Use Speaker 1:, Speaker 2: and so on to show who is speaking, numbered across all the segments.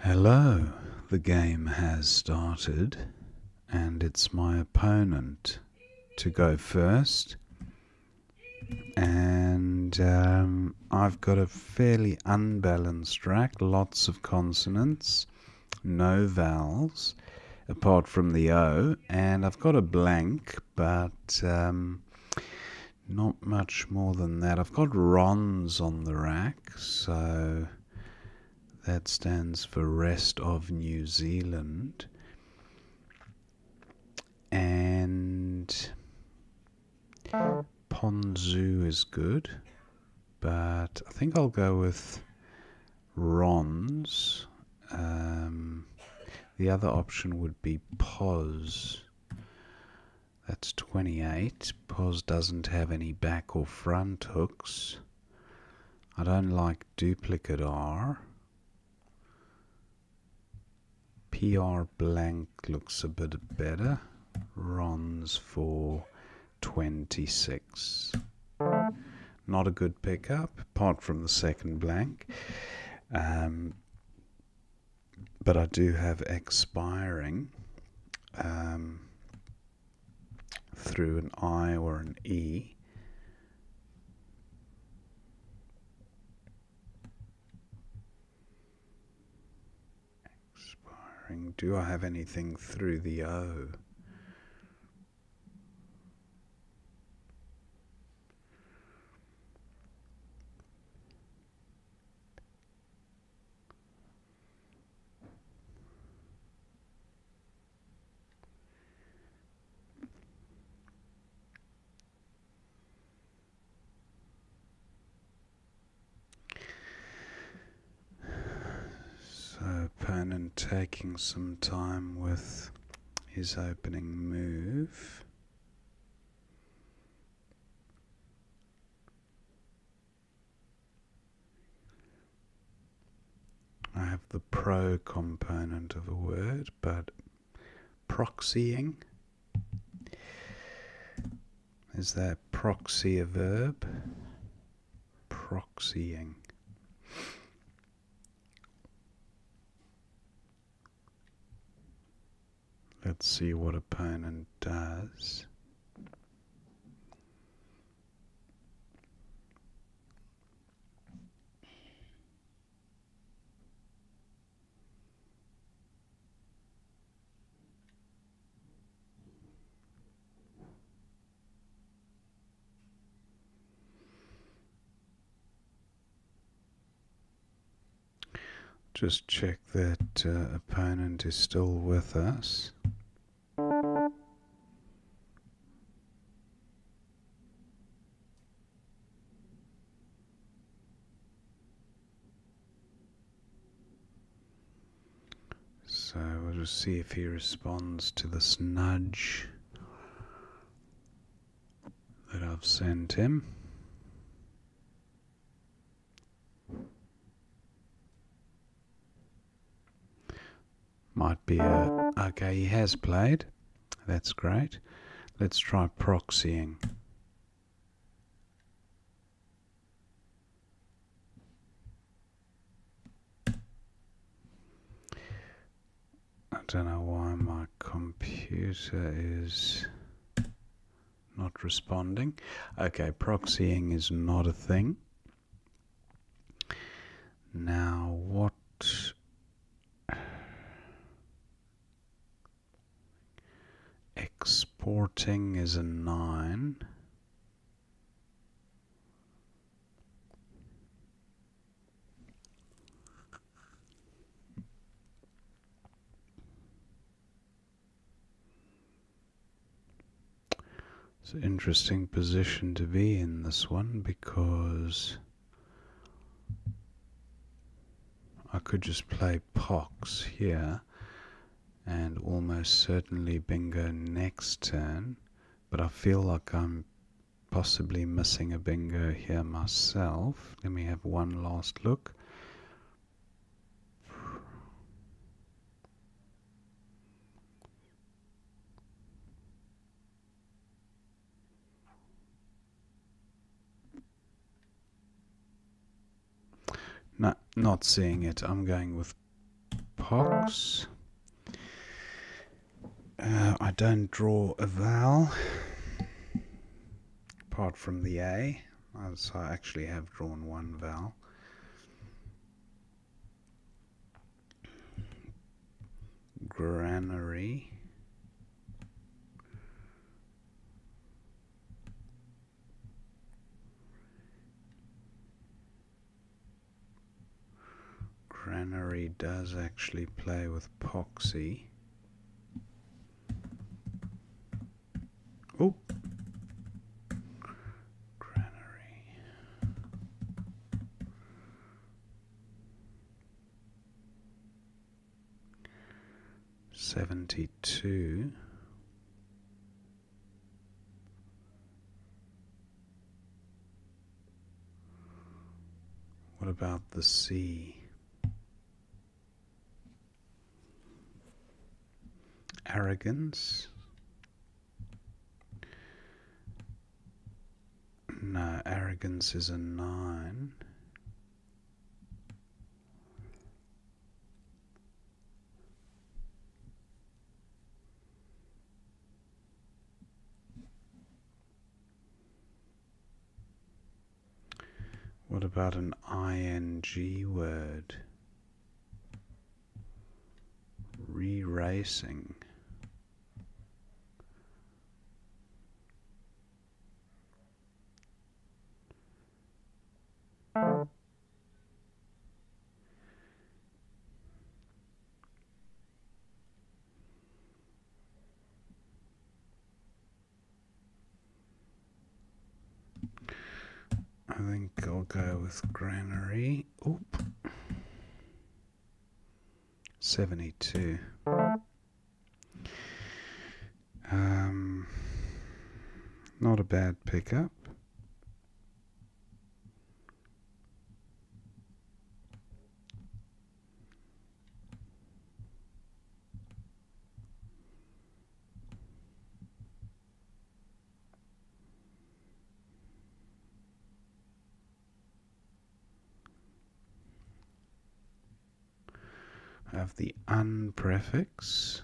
Speaker 1: Hello, the game has started and it's my opponent to go first, and I've got a fairly unbalanced rack, lots of consonants, no vowels apart from the O, and I've got a blank but not much more than that. I've got RONs on the rack, so that stands for Rest of New Zealand. And Ponzu is good, but I think I'll go with RONs. The other option would be POS. That's 28. POS doesn't have any back or front hooks. I don't like duplicate R. PR blank looks a bit better. RONs for 26. Not a good pickup, apart from the second blank. But I do have expiring through an I or an E. Expiring. Do I have anything through the O? Opponent taking some time with his opening move. I have the pro component of a word, but proxying. Is that proxy a verb? Proxying. Let's see what opponent does. Just check that opponent is still with us. So we'll just see if he responds to this nudge that I've sent him. Might be okay, he has played. That's great. Let's try proxying. I don't know why my computer is not responding. Okay, proxying is not a thing. Now what? Exporting is a 9. It's an interesting position to be in, this one, because I could just play Pox here and almost certainly bingo next turn, but I feel like I'm possibly missing a bingo here myself. Let me have one last look. No, not seeing it. I'm going with pox. I don't draw a vowel apart from the A, so I actually have drawn one vowel. Granary. Granary does actually play with poxy. Oh, granary. $72. What about the C? Arrogance. No, arrogance is a 9. What about an ing word? Re-racing. I think I'll go with granary. Oop. 72. Not a bad pickup. I have the un prefix.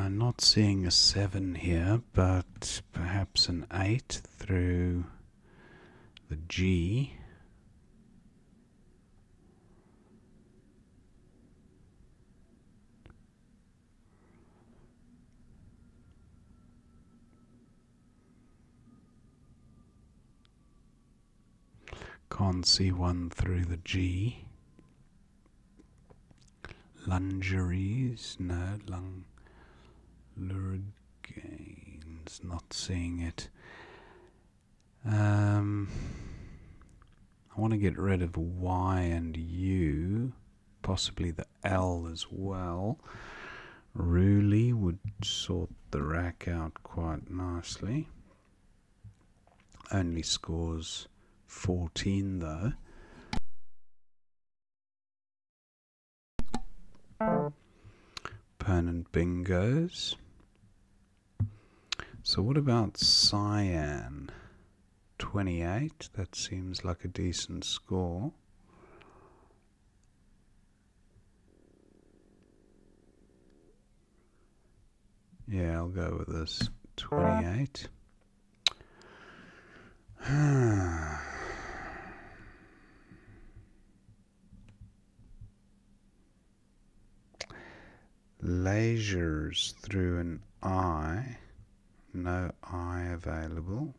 Speaker 1: Not seeing a 7 here, but perhaps an 8 through the G. Can't see one through the G. Lungeries, no, lurgains, not seeing it. I want to get rid of Y and U, possibly the L as well. Ruli would sort the rack out quite nicely. Only scores 14 though. Opponent bingos. So what about cyan? 28, that seems like a decent score. Yeah, I'll go with this. 28. Leisures through an I. No I available.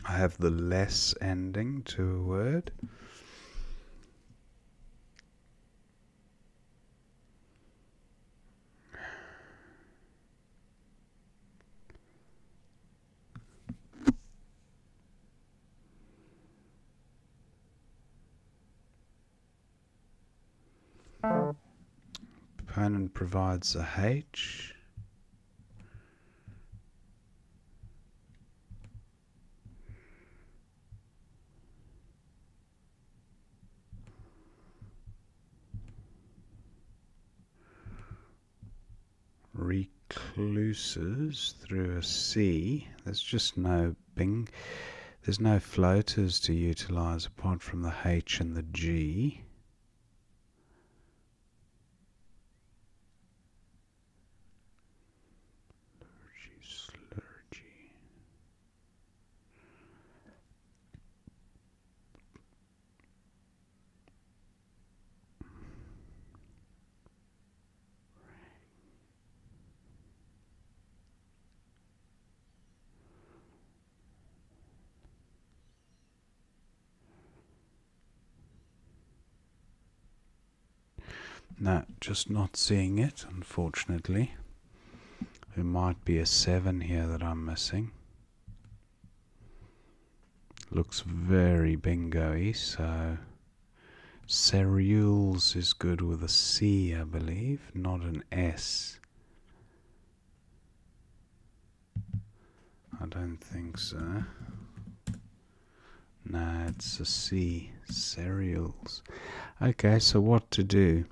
Speaker 1: I have the less ending to a word. Opponent provides a H. Recluses through a C. There's just no bing. There's no floaters to utilize apart from the H and the G. Slurgy. No, just not seeing it, unfortunately. There might be a 7 here that I'm missing. Looks very bingo-y, so cereals is good with a C, I believe, not an S. I don't think so. No, it's a C. Cereals. Okay, so what to do?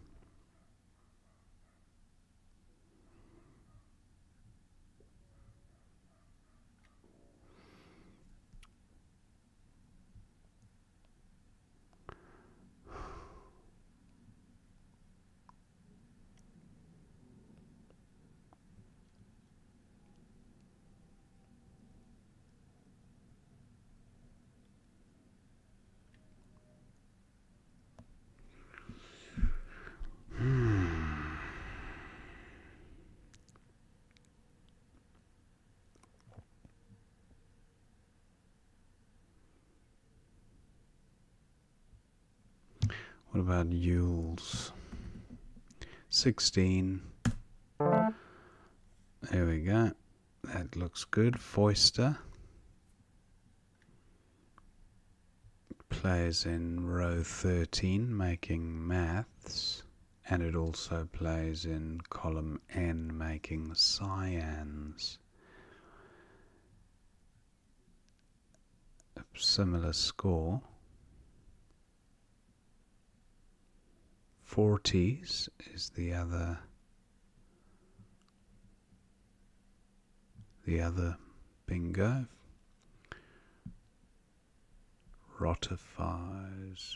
Speaker 1: What about Yules? 16. There we go. That looks good. Foister plays in row 13, making maths, and it also plays in column N, making cyans. A similar score. 40s is the other bingo. Rotifies.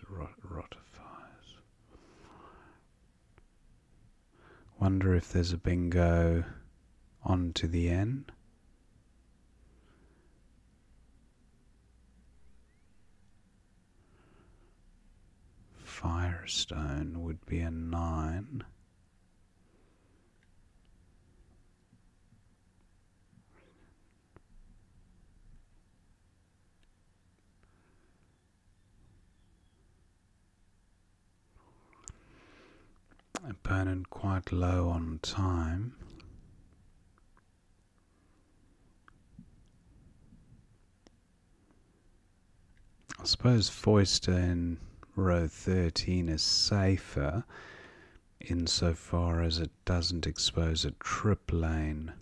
Speaker 1: Wonder if there's a bingo on to the N. Firestone would be a 9. Opponent quite low on time. I suppose Foister in row 13 is safer insofar as it doesn't expose a trip lane.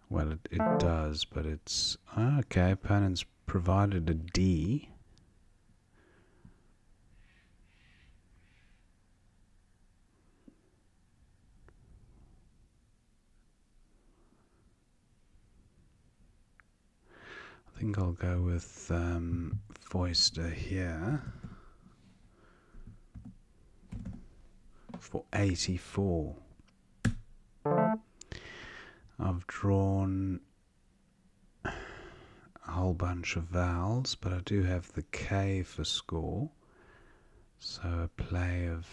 Speaker 1: Well, it does, but it's okay. Opponent's provided a D. I think I'll go with Foister here for 84. I've drawn a whole bunch of vowels, but I do have the K for score. So a play of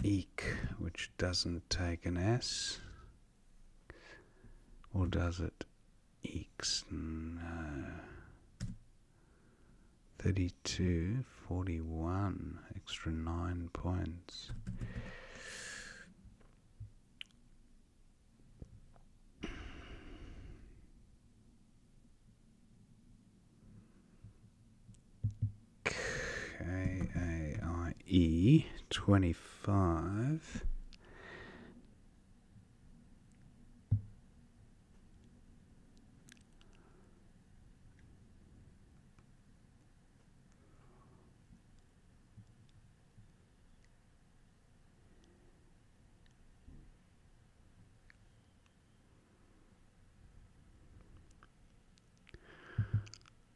Speaker 1: eek, which doesn't take an S. Or does it? Eeks, no. 32, 41, extra 9 points. E, 25.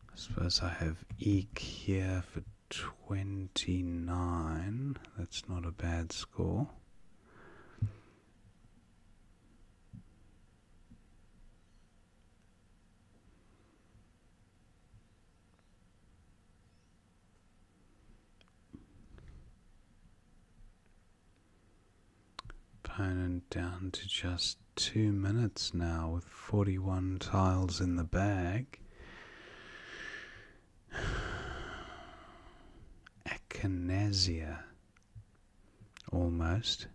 Speaker 1: I suppose I have Eek here for 29. That's not a bad score. Opponent down to just 2 minutes now with 41 tiles in the bag. Echinacea. Almost.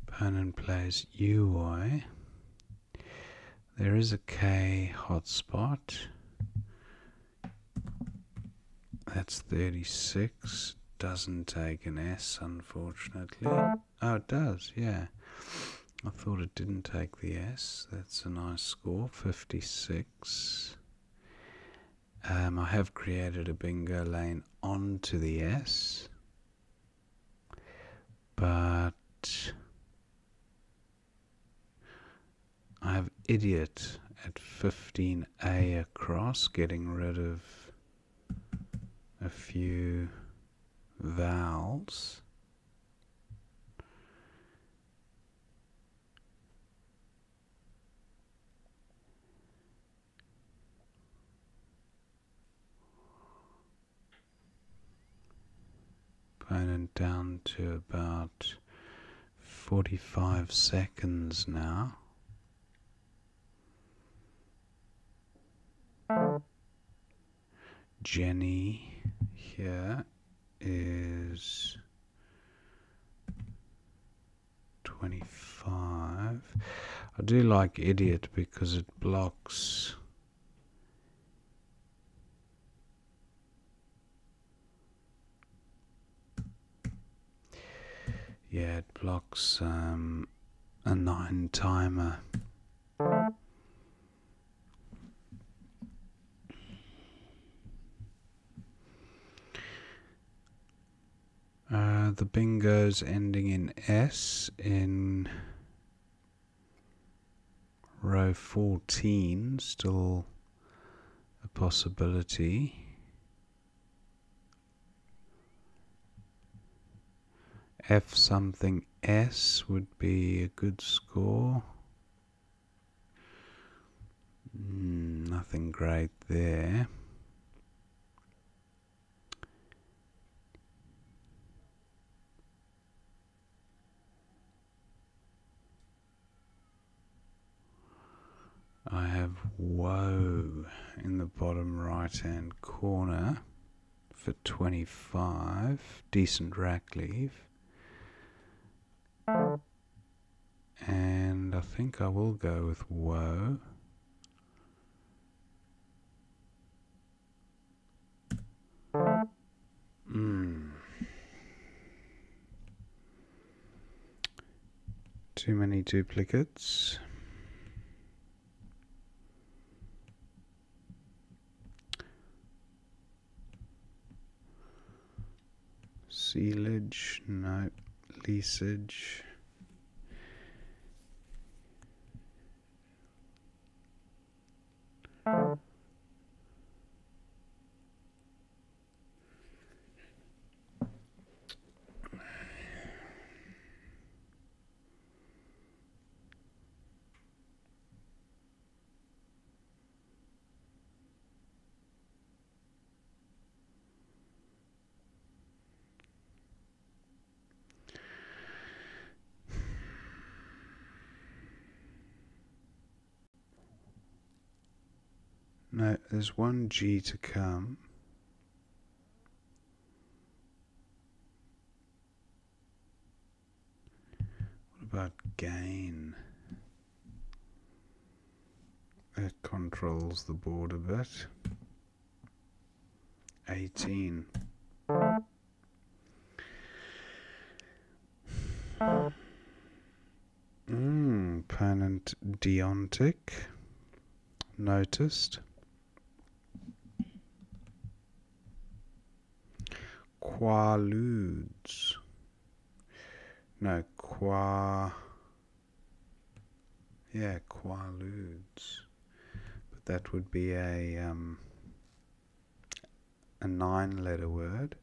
Speaker 1: Opponent plays UI. There is a K hotspot. That's 36. Doesn't take an S, unfortunately. Oh, it does, yeah. I thought it didn't take the S. That's a nice score, 56. I have created a bingo lane onto the S, but I have idiot at 15A across, getting rid of a few vowels. Opponent down to about 45 seconds now. Jenny here is 25. I do like idiot because it blocks it blocks a 9 timer. The bingo's ending in S in row 14, still a possibility. F something S would be a good score. Nothing great there. I have woe in the bottom right hand corner for 25. Decent rack leave. And I think I will go with woe. Too many duplicates. Sealage, no. Leasage. No, there's one G to come. about gain? It controls the board a bit. 18. Opponent Deontic. Noticed. Quaaludes. No, Quaaludes. But that would be a 9-letter word.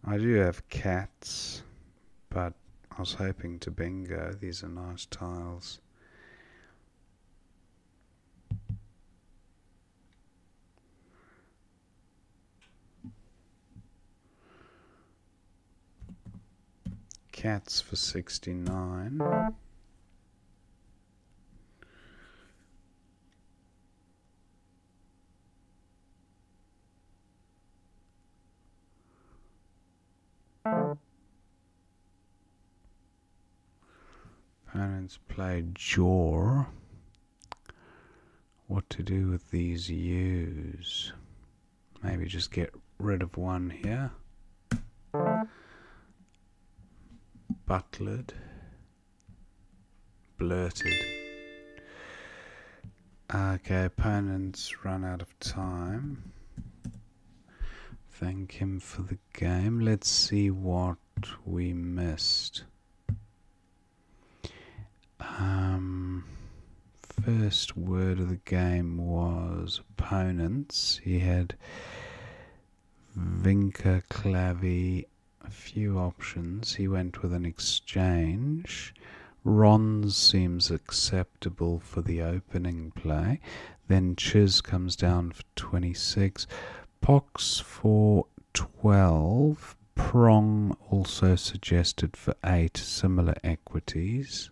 Speaker 1: I do have cats, but I was hoping to bingo. These are nice tiles. Cats for 69. Opponents play jaw. What to do with these U's? Maybe just get rid of one here. Butlered. Blurted. Okay, opponents run out of time. Thank him for the game. Let's see what we missed. First word of the game was opponents. He had Vinca, Clavy, a few options. He went with an exchange. Ron's seems acceptable for the opening play. Then Chiz comes down for 26. Pox for 12. Prong also suggested for 8. Similar equities.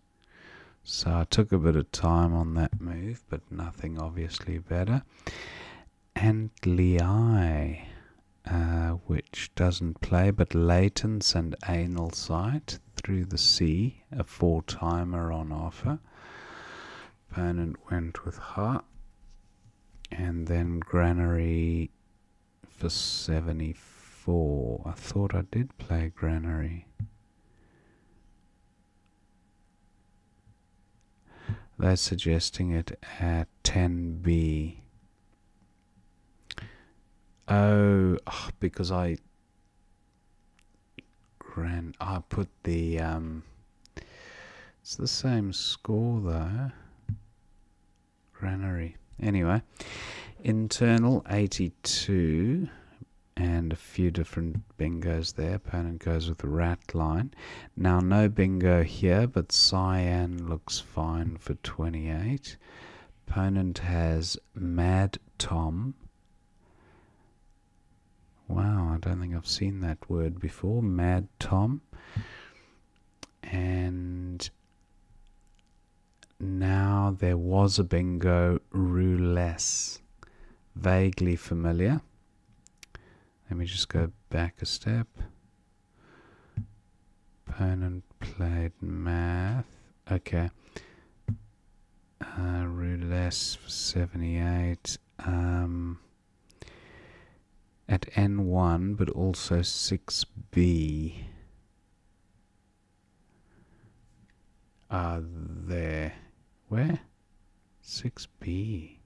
Speaker 1: So I took a bit of time on that move, but nothing obviously better. And Lei, which doesn't play, but latence and anal sight through the sea, a 4-timer on offer. Opponent went with heart. And then granary for 74. I thought I did play granary. They're suggesting it at 10B. Oh, because I put the it's the same score though. Granary. Anyway, internal 82 and a few different bingos there. Opponent goes with the rat line. Now no bingo here, but cyan looks fine for 28. Opponent has Mad Tom. Wow, I don't think I've seen that word before. Mad Tom. And now there was a bingo, roulette. Vaguely familiar. Let me just go back a step. Opponent played math. Okay. Roulette for 78. At N1, but also 6B. There. Where? 6B.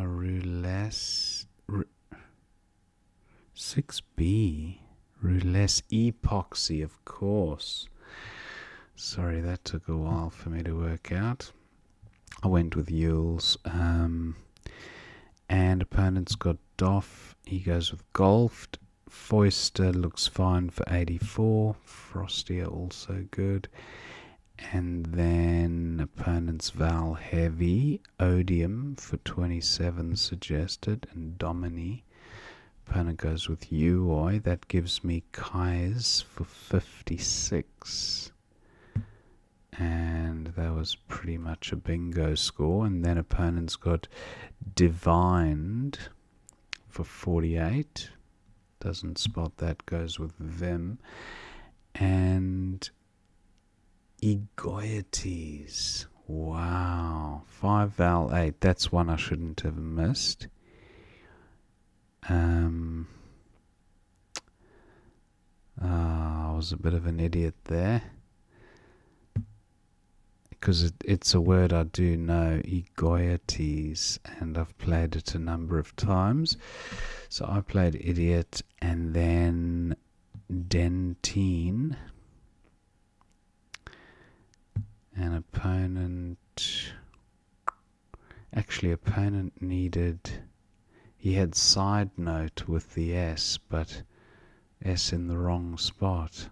Speaker 1: Roulette. 6B. Roulette epoxy, of course. Sorry, that took a while for me to work out. I went with Yule's. And opponent's got Doff. He goes with Golfed. Foister looks fine for 84. Frostier also good. And then opponent's Val Heavy. Odium for 27 suggested. And Domini. Opponent goes with Uoi. That gives me Kais for 56. And that was pretty much a bingo score. And then opponent's got Divined for 48. doesn't spot that, goes with Vim. And Egoities. Wow. 5 vowel 8. That's one I shouldn't have missed. I was a bit of an idiot there. Because it's a word I do know, Egoities, and I've played it a number of times. So I played idiot, and then dentine. An opponent, actually opponent needed, he had side note with the S, but S in the wrong spot.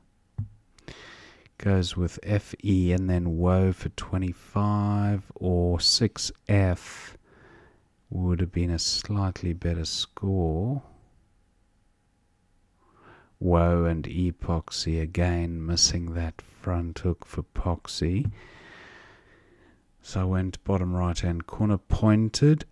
Speaker 1: Goes with FE and then woe for 25, or 6F would have been a slightly better score. Woe and epoxy, again missing that front hook for poxy. So I went bottom right hand corner, pointed,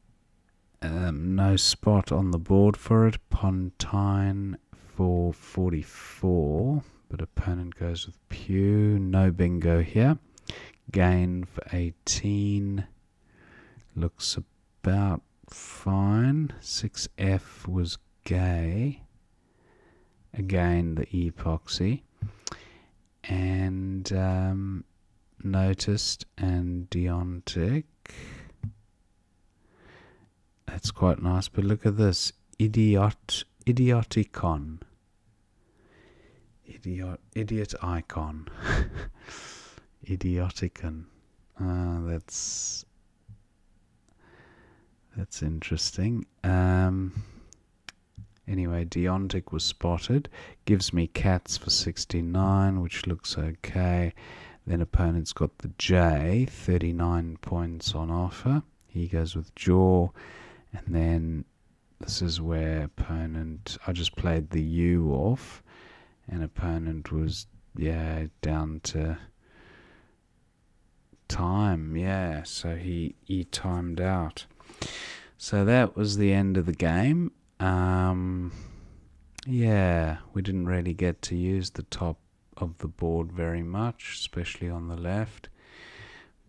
Speaker 1: no spot on the board for it. Pontine for 44, but opponent goes with Pew. No bingo here. Gain for 18, looks about fine. 6F was gay, again the epoxy. And noticed and deontic. That's quite nice, but look at this. Idioticon. Idiot icon. Idioticon. That's interesting. Anyway, deontic was spotted. Gives me cats for 69, which looks okay. Then opponent's got the J, 39 points on offer. He goes with jaw. And then this is where opponent, I just played the U off. And opponent was, down to time. Yeah, so he timed out. So that was the end of the game. We didn't really get to use the top of the board very much, especially on the left.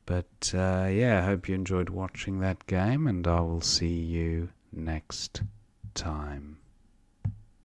Speaker 1: But I hope you enjoyed watching that game, and I will see you next time.